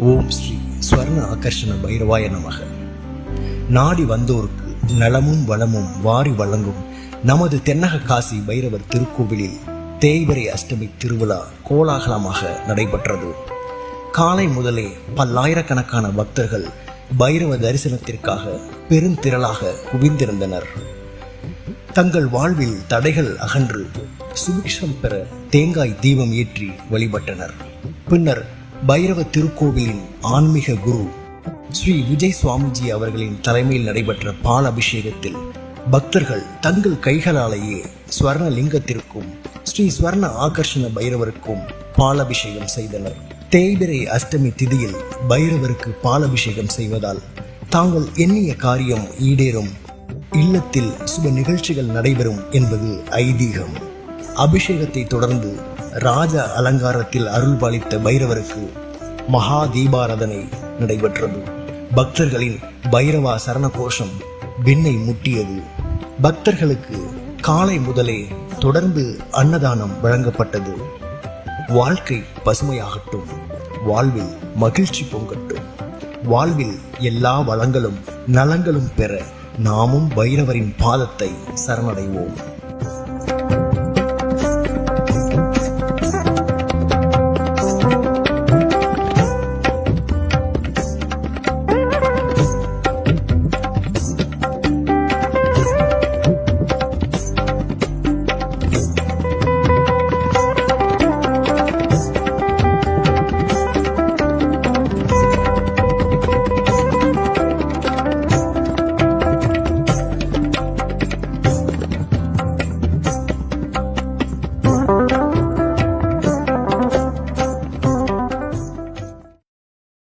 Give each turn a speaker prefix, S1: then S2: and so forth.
S1: ஓம் ஸ்ரீ ஸ்வர்ண ஆகர்ஷண பைரவாய நமக. நாடி வந்தோருக்கு நலமும் வளமும் வாரி வழங்கும் நமது தென்னக காசி பைரவர் திருக்கோவிலில் தேய்பிறை அஷ்டமி திருவிழா கோலாகலமாக நடைபெற்றது. காலை முதலே பல்லாயிரக்கணக்கான பக்தர்கள் பைரவ தரிசனத்திற்காக பெருந்திரளாக குவிந்திருந்தனர். தங்கள் வாழ்வில் தடைகள் அகன்று சுபிக்ஷம் பெற தேங்காய் தீபம் ஏற்றி வழிபட்டனர். பின்னர் பைரவ திருக்கோவிலின் ஆன்மீக குரு ஸ்ரீ விஜய் சுவாமிஜி அவர்களின் தலைமையில் நடைபெற்ற பால் அபிஷேகத்தில் பக்தர்கள் தங்கள் கைகளாலேயே ஸ்வர்ண லிங்கத்திற்கும் ஸ்ரீ ஸ்வர்ண ஆகர்ஷண பைரவருக்கும் பாலபிஷேகம் செய்தனர். தேய்பிறை அஷ்டமி திதியில் பைரவருக்கு பாலபிஷேகம் செய்வதால் தாங்கள் எண்ணிய காரியம் ஈடேறும், இல்லத்தில் சுப நிகழ்ச்சிகள் நடைபெறும் என்பது ஐதீகம். அபிஷேகத்தை தொடர்ந்து ராஜ அலங்காரத்தில் அருள்பாலித்த பைரவருக்கு மகா தீபாராதனை நடைபெற்றது. பக்தர்களின் பைரவா சரண கோஷம் விண்ணை முட்டியது. பக்தர்களுக்கு காலை முதலே தொடர்ந்து அன்னதானம் வழங்கப்பட்டது. வாழ்க்கை பசுமையாகட்டும், வாழ்வில் மகிழ்ச்சி பொங்கட்டும், வாழ்வில் எல்லா வளங்களும் நலங்களும் பெற நாமும் பைரவரின் பாதத்தை சரணடைவோம்.